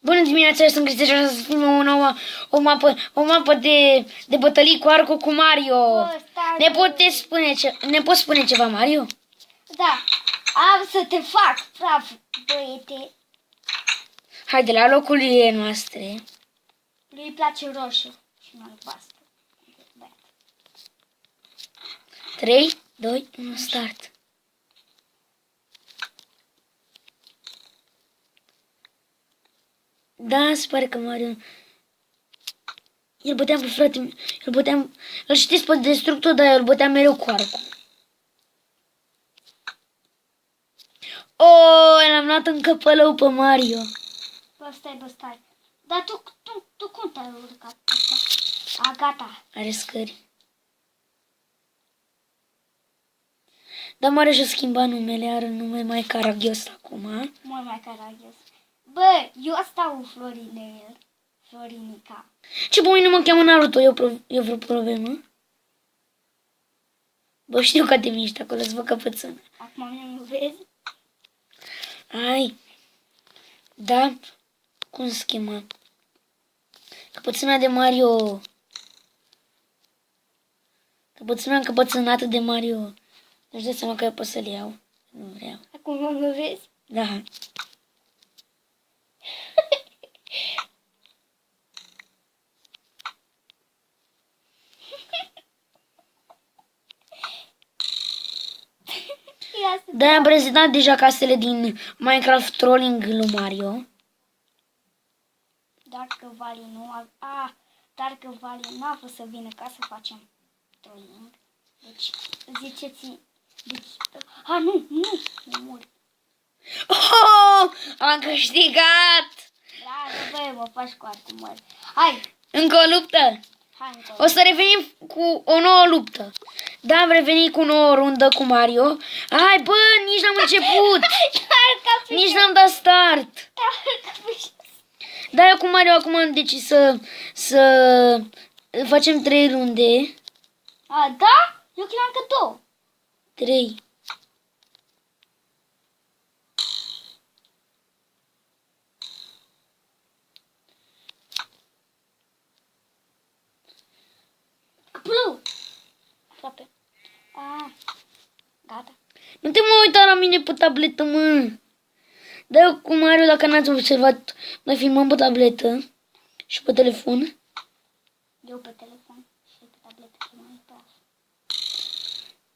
Bună dimineața, sunt Cristian și să filmăm o mapă de bătălii cu Arco cu Mario. Ne poți spune ceva, Mario? Da, am să te fac praf, băiete. Haide, la locurile noastre. Lui îi place roșu și nu albastru. 3, 2, 1, start. Da, se pare că Mario... El băteam pe frate, îl știți pe Destructor, dar el băteam mereu cu arcul. Oh, l-am luat în căpălău pe Mario. Bă, stai. Dar tu cum te-ai urcat pe asta? A, gata. Are scări. Dar Mario și-a schimbat numele, are nume mai caragios acum. Mult mai caragios. Bă, eu stau cu Florinica. Ce, pe mine mă cheamă Naruto, eu vreo problemă? Bă, știu că te miști acolo, îți văd căpățână. Acum nu vezi? Ai, da, cum se chema? Căpățâna de Mario. Căpățâna încăpățânată de Mario. Își dă seama că eu pot să-l iau. Nu vreau. Acum mă vezi? Da. Da, am prezentat deja casele din Minecraft Trolling lui Mario. Dacă Vali nu a... Dacă Vali n-a vrut să vină ca să facem trolling. Deci, ziceți... Deci... A, nu mult. Oh, am câștigat! Da, băi, mă faci foarte mult. Hai! Încă o luptă? Hai încă O să revenim cu o nouă luptă. Da, am revenit cu o nouă rundă cu Mario. Hai, bă, nici n-am început. Nici n-am dat start. Da, eu cu Mario acum am decis să facem 3 runde. A, da? Eu cream că 2. 3. Plu! Aproape. A, gata. Nu te mă uita la mine pe tabletă, mă. Da, eu cu Mario, dacă n-ați observat, noi filmăm pe tabletă și pe telefon. Eu pe telefon și pe tabletă filmăm pe asta.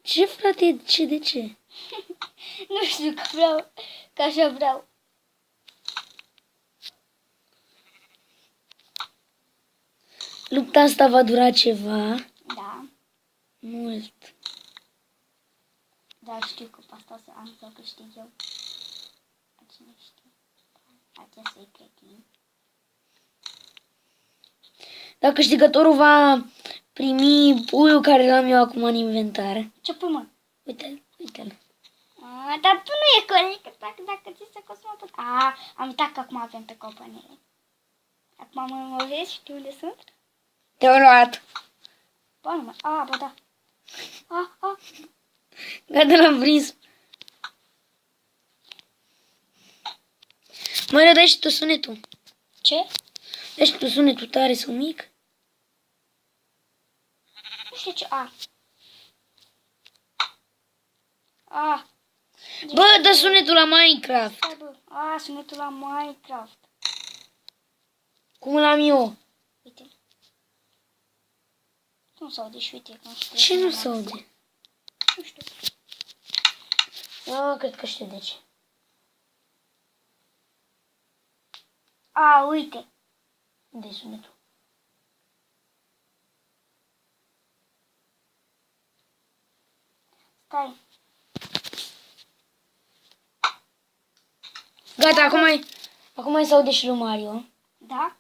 Ce, frate, de ce? Nu știu că vreau, că așa vreau. Lupta asta va dura ceva. Da, Mult. dar știu că pe asta am să câștig eu. Cine știe? Acesta e cretin. Dar câștigătorul va primi puiul care l-am eu acum în inventar. Ce pui, mă? Uite-l. A, dar tu nu e corect. Dacă ți se cosmă tot. A, am uitat că acum avem pe companie. Acum mă vezi? Știi unde sunt? Te-au luat. Bă, nu mă. A, bă, da. A. Gata, l-am prins. Mă, dai și tu sunetul. Ce? Dai și tu sunetul tare sau mic? Nu știu ce. A. Bă, dă sunetul la Minecraft. Stai, bă. A, sunetul la Minecraft. Cum l-am eu. Uite. Nu se aude și uite că nu știu. Ce nu se aude? Nu știu. Cred că știu de ce. A, uite. Unde-i sunetul? Stai. Gata, acum se aude și lui Mario. Da?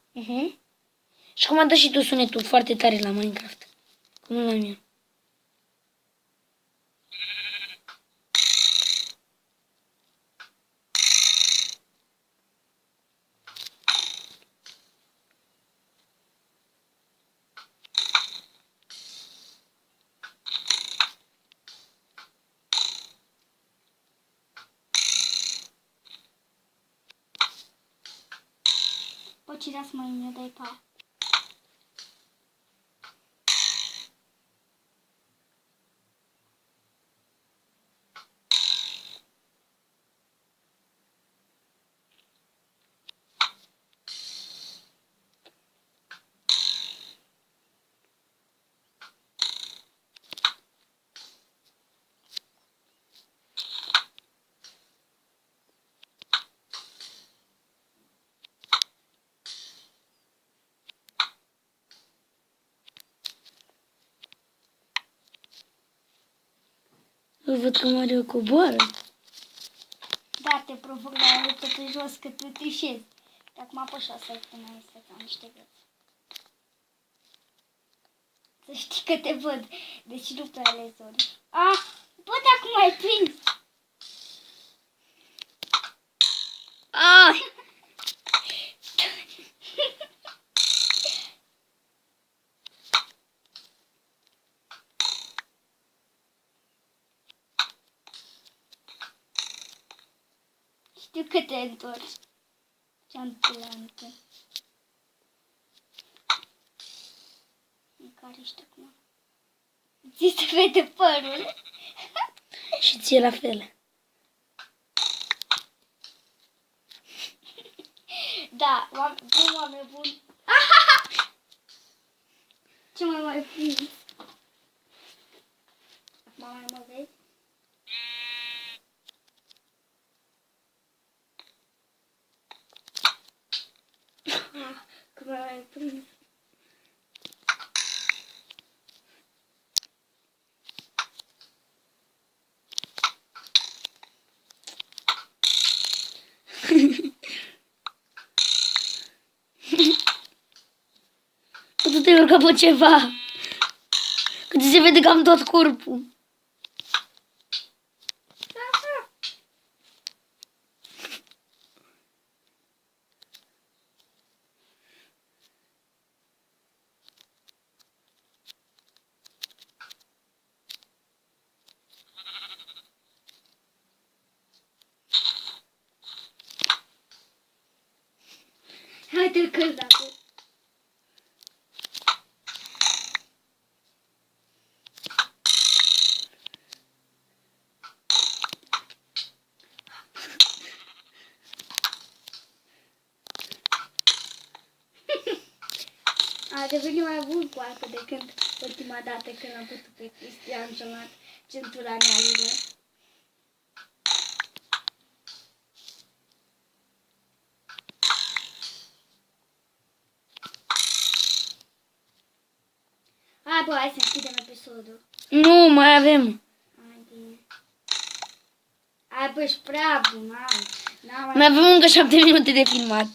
Și cum dă și tu sunetul foarte tare la Minecraft. Cum l-am eu. cine să mă dai pa. Îl văd că Mario coboară. Da, te provoc la o luptă pe jos, că tu trișezi. De acum apăși o să te mai să am niște vieți. Să știi că te văd. Deci nu pe ale zori. Ah, bă, de acum ai prins. Ai! Știu că te întorci. Ceantulantă. În care ești acum? Ți se vede părul. Și ție la fel. Da, oameni buni. Ce mai prins? Acum mai mă vezi? Că mai prins. Că tu te-ai urcat pe ceva. Că ți se vede cam tot corpul. Hai te călzi acum. A devenit mai bun cu asta de când ultima dată când am putut pe Cristian și am luat centura neagră. Hai bă, hai să închidem episodul. Nu, mai avem. Hai bine. Hai bă, ești prea bun, hai. Mai avem încă 7 minute de filmat.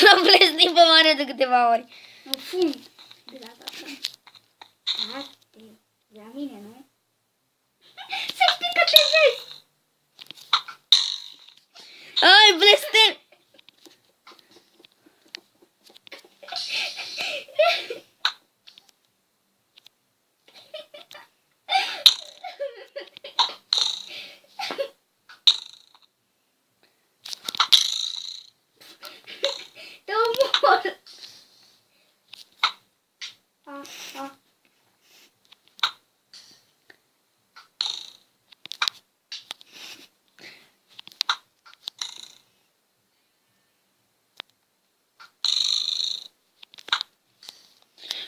L-am plesnit pe Mario de câteva ori. Mă fund de la asta. Ate, de la mine, nu? Să știi că te vezi! Ai, blestem! Te omor! A.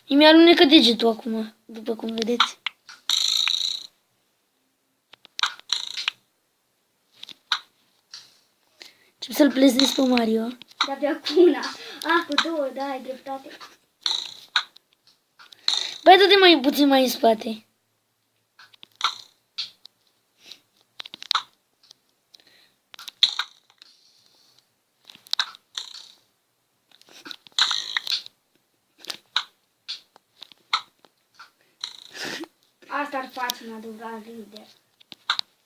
Mi-a alunecă degetul acum, după cum vedeți. Încep să-l plesnesc pe Mario. De-abia cu una. Cu două, da, ai dreptate. Băi, dă-te mai puțin mai în spate. face un adevărat lider.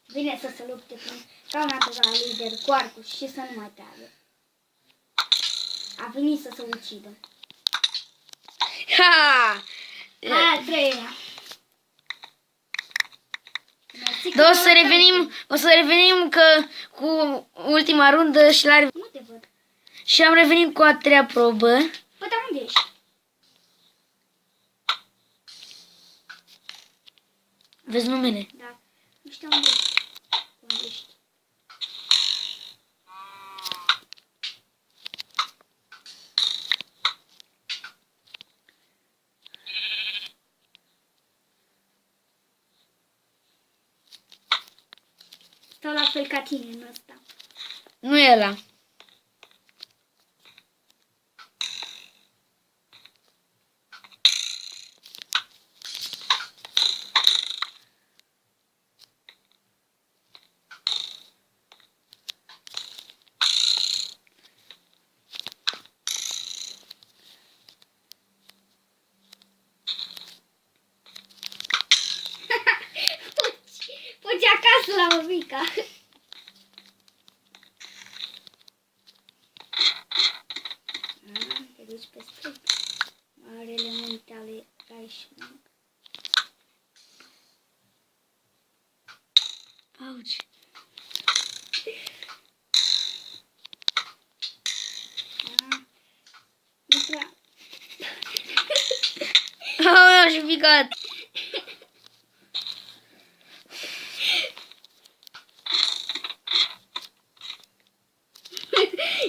Vine să se lupte ca un adevărat lider cu arcul și să nu mai teagă. A venit să se ucidă. Ha! Aia al treilea. Dar o să revenim că cu ultima rundă și Nu te văd. și am revenit cu a treia probă. Păi, dar unde ești? Vezi numele? Da. Nu știu unde ești. Unde ești? Stau la fel ca tine în ăsta. Nu e ăla. Fugi acasă la mămica. Te duci pe stâlp. Marele munte ale Raișmang. Auci. Nu prea. Aoleu, și picat.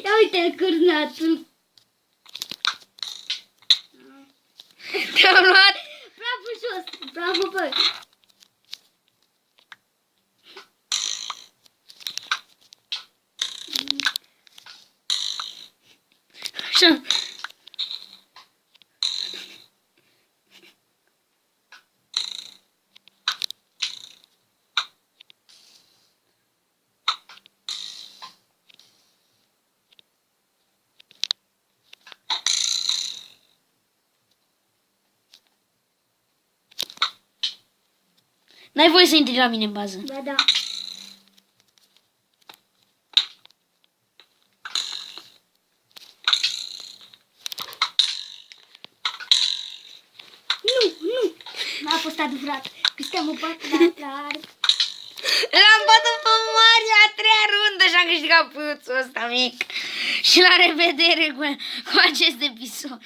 Ia uite-l cârnatul. Te-am luat. Bravo jos. Bravo, bă. Așa. N-ai voie să intri la mine în bază. Ba da. Nu. N-a fost adevărat. Cristian mă bate la arc. L-am bătut pe Mario a treia rundă și am câștigat puțul ăsta mic. Și la revedere cu acest episod.